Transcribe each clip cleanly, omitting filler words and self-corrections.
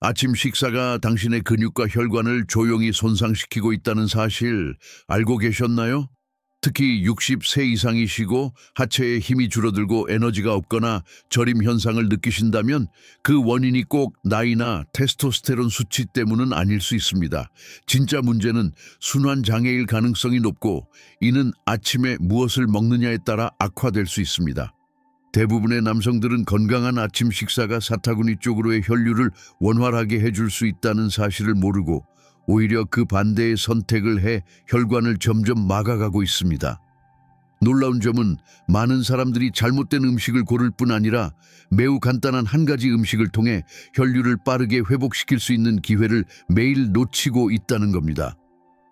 아침 식사가 당신의 근육과 혈관을 조용히 손상시키고 있다는 사실 알고 계셨나요? 특히 60세 이상이시고 하체에 힘이 줄어들고 에너지가 없거나 저림 현상을 느끼신다면 그 원인이 꼭 나이나 테스토스테론 수치 때문은 아닐 수 있습니다. 진짜 문제는 순환 장애일 가능성이 높고 이는 아침에 무엇을 먹느냐에 따라 악화될 수 있습니다. 대부분의 남성들은 건강한 아침 식사가 사타구니 쪽으로의 혈류를 원활하게 해줄 수 있다는 사실을 모르고 오히려 그 반대의 선택을 해 혈관을 점점 막아가고 있습니다. 놀라운 점은 많은 사람들이 잘못된 음식을 고를 뿐 아니라 매우 간단한 한 가지 음식을 통해 혈류를 빠르게 회복시킬 수 있는 기회를 매일 놓치고 있다는 겁니다.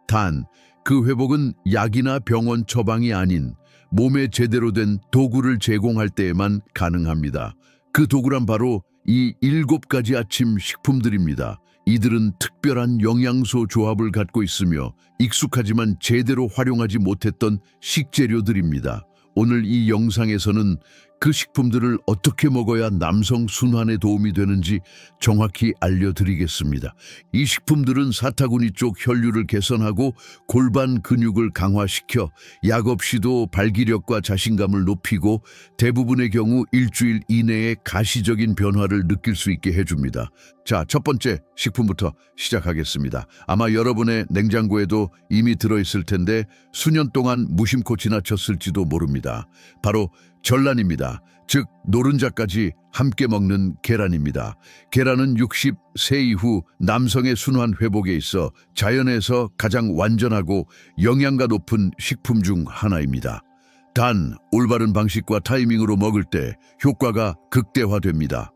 단, 그 회복은 약이나 병원 처방이 아닌 몸에 제대로 된 도구를 제공할 때에만 가능합니다. 그 도구란 바로 이 7가지 아침 식품들입니다. 이들은 특별한 영양소 조합을 갖고 있으며 익숙하지만 제대로 활용하지 못했던 식재료들입니다. 오늘 이 영상에서는 그 식품들을 어떻게 먹어야 남성 순환에 도움이 되는지 정확히 알려드리겠습니다. 이 식품들은 사타구니 쪽 혈류를 개선하고 골반 근육을 강화시켜 약 없이도 발기력과 자신감을 높이고 대부분의 경우 일주일 이내에 가시적인 변화를 느낄 수 있게 해줍니다. 자, 첫 번째 식품부터 시작하겠습니다. 아마 여러분의 냉장고에도 이미 들어있을 텐데 수년 동안 무심코 지나쳤을지도 모릅니다. 바로 전란입니다. 즉 노른자까지 함께 먹는 계란입니다. 계란은 60세 이후 남성의 순환 회복에 있어 자연에서 가장 완전하고 영양가 높은 식품 중 하나입니다. 단, 올바른 방식과 타이밍으로 먹을 때 효과가 극대화됩니다.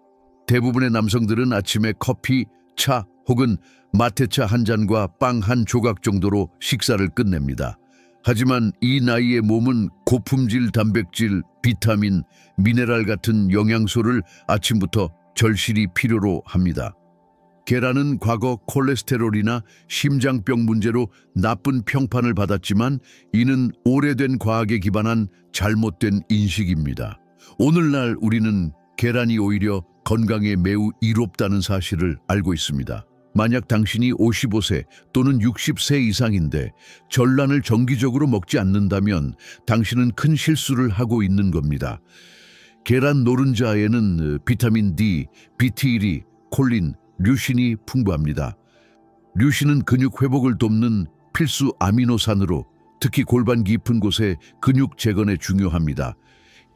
대부분의 남성들은 아침에 커피, 차 혹은 마테차 한 잔과 빵 한 조각 정도로 식사를 끝냅니다. 하지만 이 나이의 몸은 고품질 단백질, 비타민, 미네랄 같은 영양소를 아침부터 절실히 필요로 합니다. 계란은 과거 콜레스테롤이나 심장병 문제로 나쁜 평판을 받았지만 이는 오래된 과학에 기반한 잘못된 인식입니다. 오늘날 우리는 계란이 오히려 건강에 매우 이롭다는 사실을 알고 있습니다. 만약 당신이 55세 또는 60세 이상인데 전란을 정기적으로 먹지 않는다면 당신은 큰 실수를 하고 있는 겁니다. 계란 노른자에는 비타민 D, BT1, 콜린, 류신이 풍부합니다. 류신은 근육 회복을 돕는 필수 아미노산으로 특히 골반 깊은 곳의 근육 재건에 중요합니다.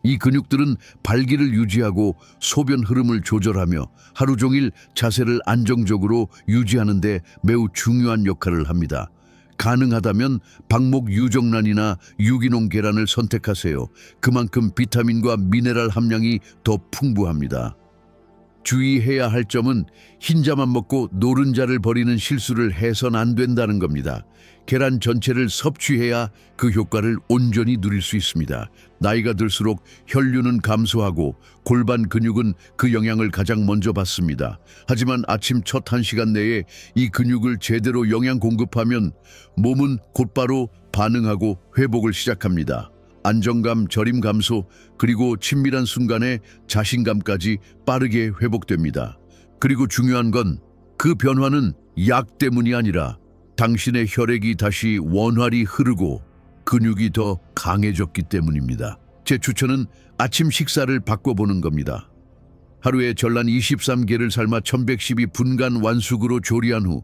이 근육들은 발기를 유지하고 소변 흐름을 조절하며 하루 종일 자세를 안정적으로 유지하는 데 매우 중요한 역할을 합니다. 가능하다면 방목 유정란이나 유기농 계란을 선택하세요. 그만큼 비타민과 미네랄 함량이 더 풍부합니다. 주의해야 할 점은 흰자만 먹고 노른자를 버리는 실수를 해선 안 된다는 겁니다. 계란 전체를 섭취해야 그 효과를 온전히 누릴 수 있습니다. 나이가 들수록 혈류는 감소하고 골반 근육은 그 영향을 가장 먼저 받습니다. 하지만 아침 첫 1시간 내에 이 근육을 제대로 영양 공급하면 몸은 곧바로 반응하고 회복을 시작합니다. 안정감, 저림 감소, 그리고 친밀한 순간에 자신감까지 빠르게 회복됩니다. 그리고 중요한 건 그 변화는 약 때문이 아니라 당신의 혈액이 다시 원활히 흐르고 근육이 더 강해졌기 때문입니다. 제 추천은 아침 식사를 바꿔보는 겁니다. 하루에 전란 23개를 삶아 1112분간 완숙으로 조리한 후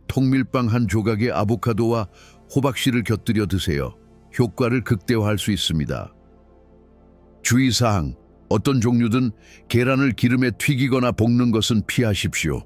통밀빵 한 조각에 아보카도와 호박씨를 곁들여 드세요. 효과를 극대화할 수 있습니다. 주의사항, 어떤 종류든 계란을 기름에 튀기거나 볶는 것은 피하십시오.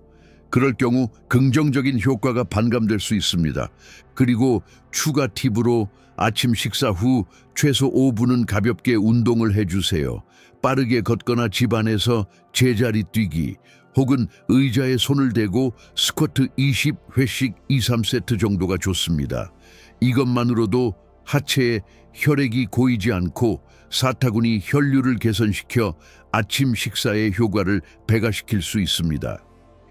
그럴 경우 긍정적인 효과가 반감될 수 있습니다. 그리고 추가 팁으로 아침 식사 후 최소 5분은 가볍게 운동을 해주세요. 빠르게 걷거나 집안에서 제자리 뛰기 혹은 의자에 손을 대고 스쿼트 20회씩 2, 3세트 정도가 좋습니다. 이것만으로도 하체에 혈액이 고이지 않고 사타구니 혈류를 개선시켜 아침 식사의 효과를 배가시킬 수 있습니다.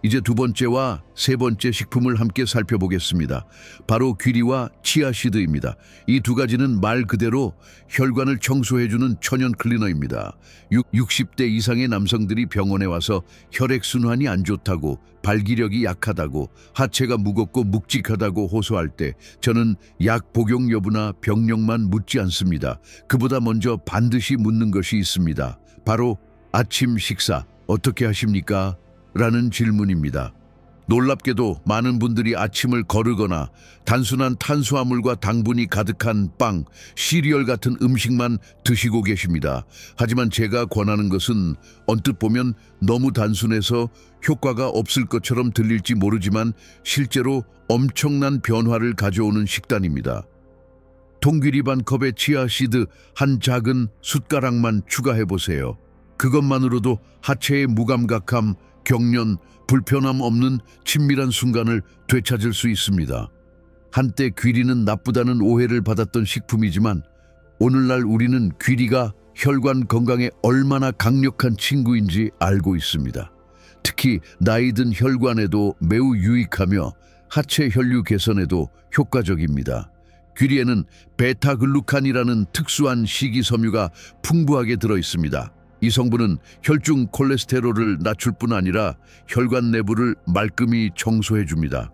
이제 두 번째와 세 번째 식품을 함께 살펴보겠습니다. 바로 귀리와 치아시드입니다. 이 두 가지는 말 그대로 혈관을 청소해주는 천연 클리너입니다. 60대 이상의 남성들이 병원에 와서 혈액순환이 안 좋다고, 발기력이 약하다고, 하체가 무겁고 묵직하다고 호소할 때 저는 약 복용 여부나 병력만 묻지 않습니다. 그보다 먼저 반드시 묻는 것이 있습니다. 바로 아침 식사 어떻게 하십니까? 라는 질문입니다. 놀랍게도 많은 분들이 아침을 거르거나 단순한 탄수화물과 당분이 가득한 빵, 시리얼 같은 음식만 드시고 계십니다. 하지만 제가 권하는 것은 언뜻 보면 너무 단순해서 효과가 없을 것처럼 들릴지 모르지만 실제로 엄청난 변화를 가져오는 식단입니다. 통귀리 반 컵에 치아시드 한 작은 숟가락만 추가해보세요. 그것만으로도 하체의 무감각함, 경련, 불편함 없는 친밀한 순간을 되찾을 수 있습니다. 한때 귀리는 나쁘다는 오해를 받았던 식품이지만 오늘날 우리는 귀리가 혈관 건강에 얼마나 강력한 친구인지 알고 있습니다. 특히 나이 든 혈관에도 매우 유익하며 하체 혈류 개선에도 효과적입니다. 귀리에는 베타글루칸이라는 특수한 식이섬유가 풍부하게 들어 있습니다. 이 성분은 혈중 콜레스테롤을 낮출 뿐 아니라 혈관 내부를 말끔히 청소해줍니다.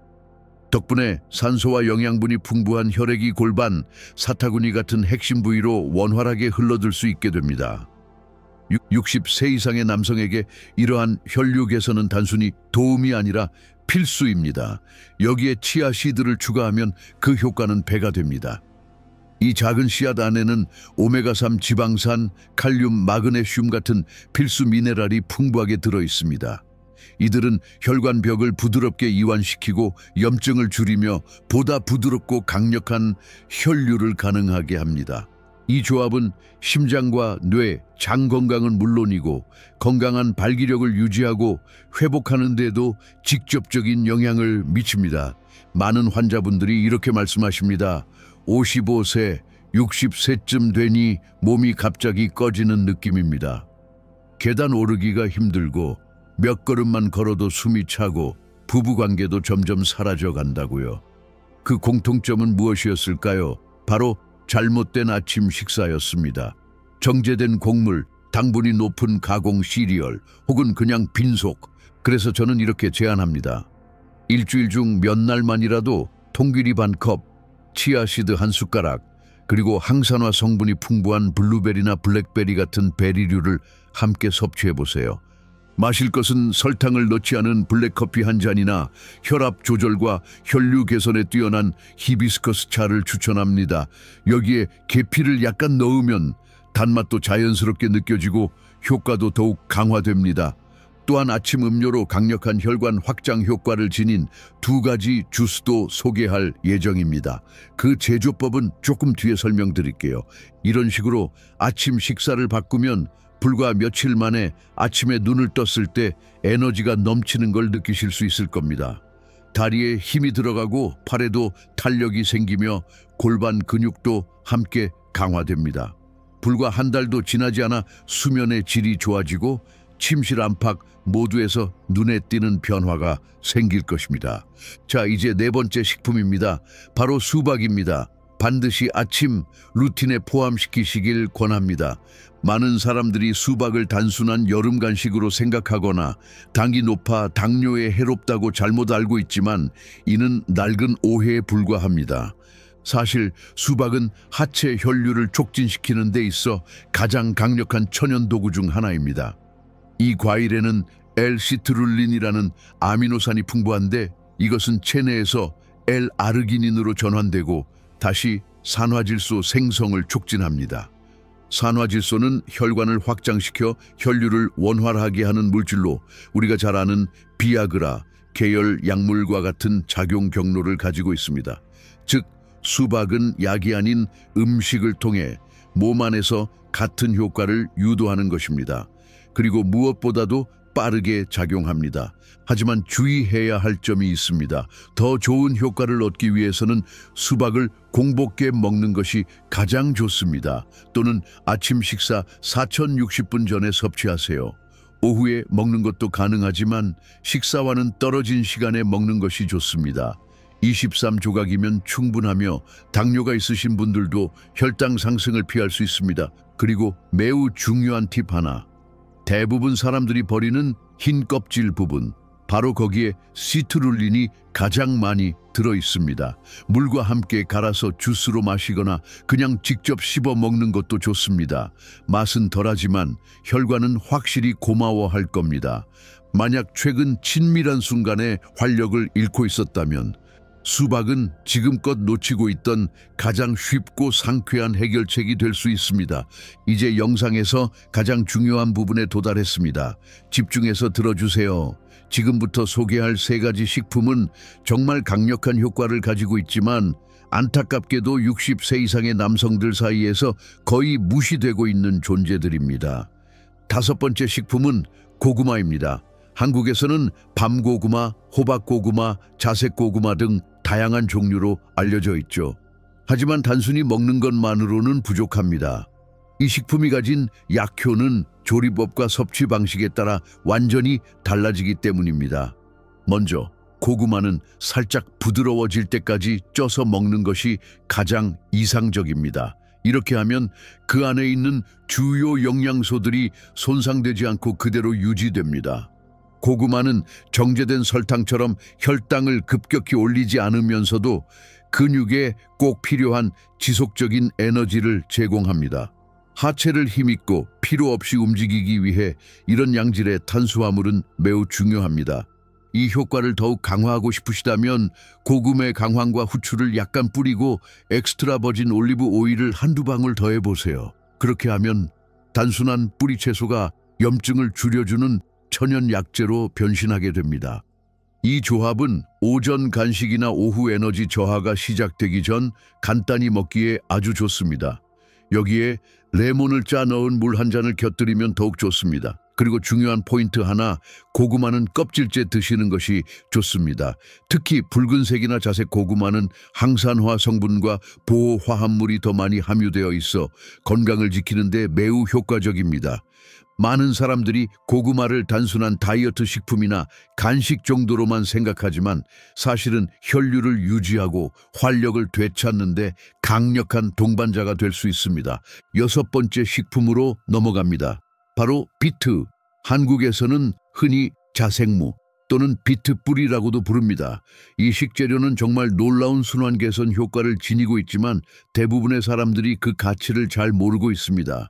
덕분에 산소와 영양분이 풍부한 혈액이 골반, 사타구니 같은 핵심 부위로 원활하게 흘러들 수 있게 됩니다. 60세 이상의 남성에게 이러한 혈류 개선은 단순히 도움이 아니라 필수입니다. 여기에 치아시드를 추가하면 그 효과는 배가 됩니다. 이 작은 씨앗 안에는 오메가3 지방산, 칼륨, 마그네슘 같은 필수 미네랄이 풍부하게 들어 있습니다. 이들은 혈관벽을 부드럽게 이완시키고 염증을 줄이며 보다 부드럽고 강력한 혈류를 가능하게 합니다. 이 조합은 심장과 뇌, 장 건강은 물론이고 건강한 발기력을 유지하고 회복하는 데도 직접적인 영향을 미칩니다. 많은 환자분들이 이렇게 말씀하십니다. 55세, 60세쯤 되니 몸이 갑자기 꺼지는 느낌입니다. 계단 오르기가 힘들고 몇 걸음만 걸어도 숨이 차고 부부관계도 점점 사라져 간다고요. 그 공통점은 무엇이었을까요? 바로 잘못된 아침 식사였습니다. 정제된 곡물, 당분이 높은 가공 시리얼 혹은 그냥 빈속. 그래서 저는 이렇게 제안합니다. 일주일 중 몇 날만이라도 통귀리 반 컵, 치아시드 한 숟가락, 그리고 항산화 성분이 풍부한 블루베리나 블랙베리 같은 베리류를 함께 섭취해보세요. 마실 것은 설탕을 넣지 않은 블랙커피 한 잔이나 혈압 조절과 혈류 개선에 뛰어난 히비스커스 차를 추천합니다. 여기에 계피를 약간 넣으면 단맛도 자연스럽게 느껴지고 효과도 더욱 강화됩니다. 또한 아침 음료로 강력한 혈관 확장 효과를 지닌 두 가지 주스도 소개할 예정입니다. 그 제조법은 조금 뒤에 설명드릴게요. 이런 식으로 아침 식사를 바꾸면 불과 며칠 만에 아침에 눈을 떴을 때 에너지가 넘치는 걸 느끼실 수 있을 겁니다. 다리에 힘이 들어가고 팔에도 탄력이 생기며 골반 근육도 함께 강화됩니다. 불과 한 달도 지나지 않아 수면의 질이 좋아지고 침실 안팎 모두에서 눈에 띄는 변화가 생길 것입니다. 자, 이제 네 번째 식품입니다. 바로 수박입니다. 반드시 아침 루틴에 포함시키시길 권합니다. 많은 사람들이 수박을 단순한 여름 간식으로 생각하거나 당이 높아 당뇨에 해롭다고 잘못 알고 있지만 이는 낡은 오해에 불과합니다. 사실 수박은 하체 혈류를 촉진시키는 데 있어 가장 강력한 천연 도구 중 하나입니다. 이 과일에는 L-시트룰린이라는 아미노산이 풍부한데 이것은 체내에서 L-아르기닌으로 전환되고 다시 산화질소 생성을 촉진합니다. 산화질소는 혈관을 확장시켜 혈류를 원활하게 하는 물질로 우리가 잘 아는 비아그라, 계열 약물과 같은 작용 경로를 가지고 있습니다. 즉, 수박은 약이 아닌 음식을 통해 몸 안에서 같은 효과를 유도하는 것입니다. 그리고 무엇보다도 빠르게 작용합니다. 하지만 주의해야 할 점이 있습니다. 더 좋은 효과를 얻기 위해서는 수박을 공복께 먹는 것이 가장 좋습니다. 또는 아침 식사 4060분 전에 섭취하세요. 오후에 먹는 것도 가능하지만 식사와는 떨어진 시간에 먹는 것이 좋습니다. 23조각이면 충분하며 당뇨가 있으신 분들도 혈당 상승을 피할 수 있습니다. 그리고 매우 중요한 팁 하나. 대부분 사람들이 버리는 흰 껍질 부분, 바로 거기에 시트룰린이 가장 많이 들어 있습니다. 물과 함께 갈아서 주스로 마시거나 그냥 직접 씹어 먹는 것도 좋습니다. 맛은 덜하지만 혈관은 확실히 고마워할 겁니다. 만약 최근 친밀한 순간에 활력을 잃고 있었다면 수박은 지금껏 놓치고 있던 가장 쉽고 상쾌한 해결책이 될 수 있습니다. 이제 영상에서 가장 중요한 부분에 도달했습니다. 집중해서 들어주세요. 지금부터 소개할 3가지 식품은 정말 강력한 효과를 가지고 있지만 안타깝게도 60세 이상의 남성들 사이에서 거의 무시되고 있는 존재들입니다. 5번째 식품은 고구마입니다. 한국에서는 밤고구마, 호박고구마, 자색고구마 등 다양한 종류로 알려져 있죠. 하지만 단순히 먹는 것만으로는 부족합니다. 이 식품이 가진 약효는 조리법과 섭취 방식에 따라 완전히 달라지기 때문입니다. 먼저 고구마는 살짝 부드러워질 때까지 쪄서 먹는 것이 가장 이상적입니다. 이렇게 하면 그 안에 있는 주요 영양소들이 손상되지 않고 그대로 유지됩니다. 고구마는 정제된 설탕처럼 혈당을 급격히 올리지 않으면서도 근육에 꼭 필요한 지속적인 에너지를 제공합니다. 하체를 힘있고 피로 없이 움직이기 위해 이런 양질의 탄수화물은 매우 중요합니다. 이 효과를 더욱 강화하고 싶으시다면 고구마의 강황과 후추를 약간 뿌리고 엑스트라 버진 올리브 오일을 한두 방울 더해보세요. 그렇게 하면 단순한 뿌리 채소가 염증을 줄여주는 천연 약재로 변신하게 됩니다. 이 조합은 오전 간식이나 오후 에너지 저하가 시작되기 전 간단히 먹기에 아주 좋습니다. 여기에 레몬을 짜 넣은 물 한 잔을 곁들이면 더욱 좋습니다. 그리고 중요한 포인트 하나, 고구마는 껍질째 드시는 것이 좋습니다. 특히 붉은색이나 자색 고구마는 항산화 성분과 보호 화합물이 더 많이 함유되어 있어 건강을 지키는 데 매우 효과적입니다. 많은 사람들이 고구마를 단순한 다이어트 식품이나 간식 정도로만 생각하지만 사실은 혈류를 유지하고 활력을 되찾는 데 강력한 동반자가 될 수 있습니다. 6번째 식품으로 넘어갑니다. 바로 비트. 한국에서는 흔히 자색무 또는 비트 뿌리라고도 부릅니다. 이 식재료는 정말 놀라운 순환 개선 효과를 지니고 있지만 대부분의 사람들이 그 가치를 잘 모르고 있습니다.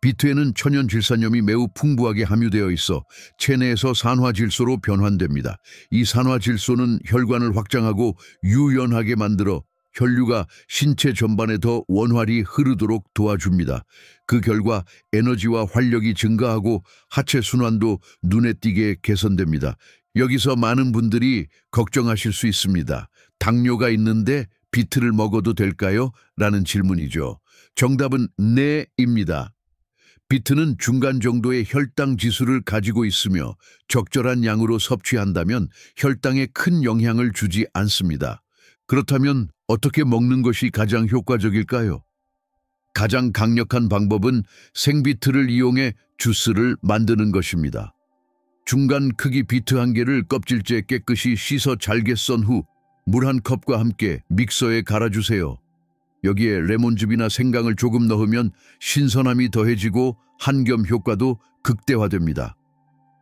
비트에는 천연 질산염이 매우 풍부하게 함유되어 있어 체내에서 산화질소로 변환됩니다. 이 산화질소는 혈관을 확장하고 유연하게 만들어 혈류가 신체 전반에 더 원활히 흐르도록 도와줍니다. 그 결과 에너지와 활력이 증가하고 하체 순환도 눈에 띄게 개선됩니다. 여기서 많은 분들이 걱정하실 수 있습니다. 당뇨가 있는데 비트를 먹어도 될까요? 라는 질문이죠. 정답은 네입니다. 비트는 중간 정도의 혈당 지수를 가지고 있으며 적절한 양으로 섭취한다면 혈당에 큰 영향을 주지 않습니다. 그렇다면 어떻게 먹는 것이 가장 효과적일까요? 가장 강력한 방법은 생비트를 이용해 주스를 만드는 것입니다. 중간 크기 비트 1개를 껍질째 깨끗이 씻어 잘게 썬 후 물 1컵과 함께 믹서에 갈아주세요. 여기에 레몬즙이나 생강을 조금 넣으면 신선함이 더해지고 한겸 효과도 극대화됩니다.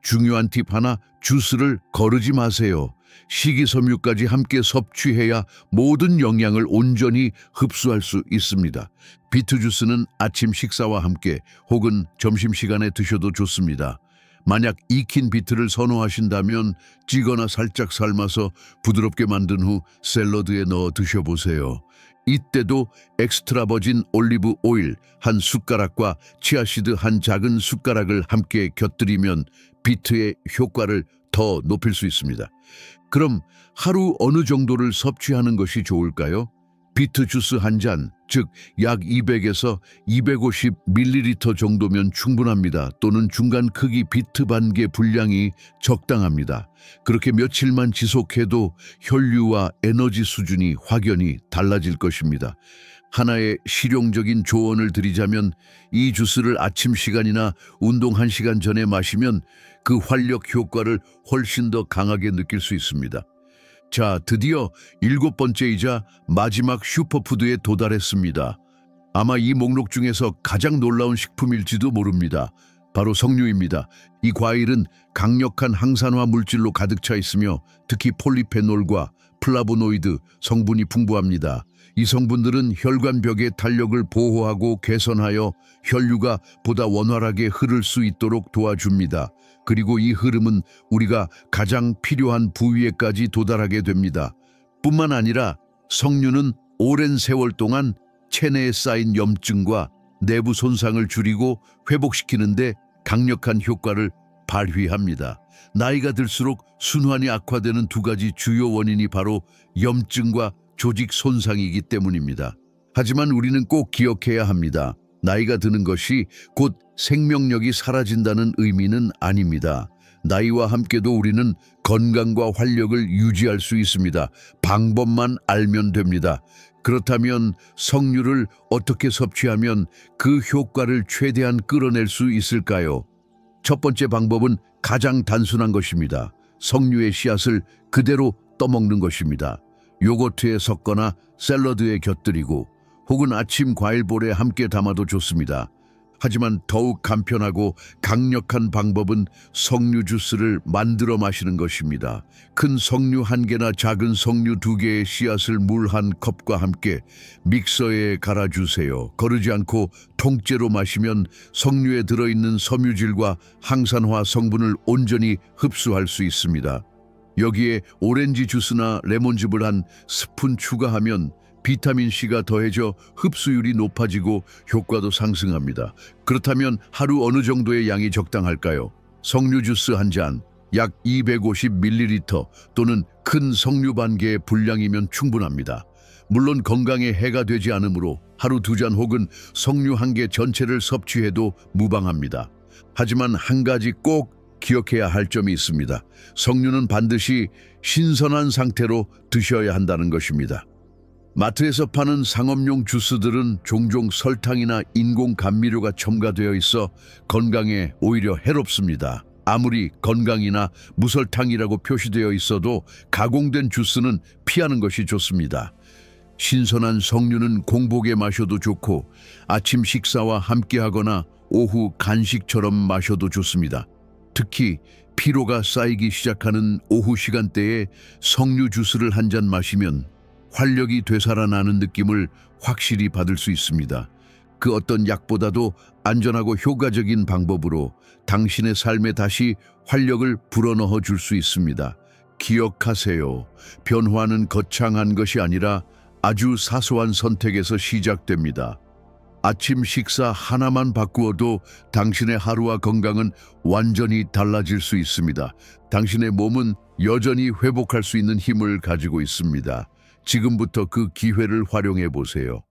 중요한 팁 하나, 주스를 거르지 마세요. 식이섬유까지 함께 섭취해야 모든 영양을 온전히 흡수할 수 있습니다. 비트 주스는 아침 식사와 함께 혹은 점심시간에 드셔도 좋습니다. 만약 익힌 비트를 선호하신다면 찌거나 살짝 삶아서 부드럽게 만든 후 샐러드에 넣어 드셔보세요. 이때도 엑스트라 버진 올리브 오일 1숟가락과 치아씨드 1작은 숟가락을 함께 곁들이면 비트의 효과를 더 높일 수 있습니다. 그럼 하루 어느 정도를 섭취하는 것이 좋을까요? 비트 주스 1잔, 즉 약 200에서 250ml 정도면 충분합니다. 또는 중간 크기 비트 반개 분량이 적당합니다. 그렇게 며칠만 지속해도 혈류와 에너지 수준이 확연히 달라질 것입니다. 하나의 실용적인 조언을 드리자면 이 주스를 아침 시간이나 운동 1시간 전에 마시면 그 활력 효과를 훨씬 더 강하게 느낄 수 있습니다. 자, 드디어 7번째이자 마지막 슈퍼푸드에 도달했습니다. 아마 이 목록 중에서 가장 놀라운 식품일지도 모릅니다. 바로 석류입니다. 이 과일은 강력한 항산화 물질로 가득 차 있으며 특히 폴리페놀과 플라보노이드 성분이 풍부합니다. 이 성분들은 혈관벽의 탄력을 보호하고 개선하여 혈류가 보다 원활하게 흐를 수 있도록 도와줍니다. 그리고 이 흐름은 우리가 가장 필요한 부위에까지 도달하게 됩니다. 뿐만 아니라 석류는 오랜 세월 동안 체내에 쌓인 염증과 내부 손상을 줄이고 회복시키는데 강력한 효과를 발휘합니다. 나이가 들수록 순환이 악화되는 두 가지 주요 원인이 바로 염증과 조직 손상이기 때문입니다. 하지만 우리는 꼭 기억해야 합니다. 나이가 드는 것이 곧 생명력이 사라진다는 의미는 아닙니다. 나이와 함께도 우리는 건강과 활력을 유지할 수 있습니다. 방법만 알면 됩니다. 그렇다면 석류를 어떻게 섭취하면 그 효과를 최대한 끌어낼 수 있을까요? 첫 번째 방법은 가장 단순한 것입니다. 석류의 씨앗을 그대로 떠먹는 것입니다. 요거트에 섞거나 샐러드에 곁들이고 혹은 아침 과일볼에 함께 담아도 좋습니다. 하지만 더욱 간편하고 강력한 방법은 석류 주스를 만들어 마시는 것입니다. 큰 석류 1개나 작은 석류 2개의 씨앗을 물 1컵과 함께 믹서에 갈아주세요. 거르지 않고 통째로 마시면 석류에 들어있는 섬유질과 항산화 성분을 온전히 흡수할 수 있습니다. 여기에 오렌지 주스나 레몬즙을 1스푼 추가하면 비타민C가 더해져 흡수율이 높아지고 효과도 상승합니다. 그렇다면 하루 어느 정도의 양이 적당할까요? 석류 주스 1잔, 약 250ml 또는 큰 석류 반개의 분량이면 충분합니다. 물론 건강에 해가 되지 않으므로 하루 2잔 혹은 석류 1개 전체를 섭취해도 무방합니다. 하지만 한 가지 꼭 기억해야 할 점이 있습니다. 석류는 반드시 신선한 상태로 드셔야 한다는 것입니다. 마트에서 파는 상업용 주스들은 종종 설탕이나 인공 감미료가 첨가되어 있어 건강에 오히려 해롭습니다. 아무리 건강이나 무설탕이라고 표시되어 있어도 가공된 주스는 피하는 것이 좋습니다. 신선한 석류는 공복에 마셔도 좋고 아침 식사와 함께하거나 오후 간식처럼 마셔도 좋습니다. 특히 피로가 쌓이기 시작하는 오후 시간대에 석류 주스를 1잔 마시면 활력이 되살아나는 느낌을 확실히 받을 수 있습니다. 그 어떤 약보다도 안전하고 효과적인 방법으로 당신의 삶에 다시 활력을 불어넣어 줄 수 있습니다. 기억하세요. 변화는 거창한 것이 아니라 아주 사소한 선택에서 시작됩니다. 아침 식사 하나만 바꾸어도 당신의 하루와 건강은 완전히 달라질 수 있습니다. 당신의 몸은 여전히 회복할 수 있는 힘을 가지고 있습니다. 지금부터 그 기회를 활용해 보세요.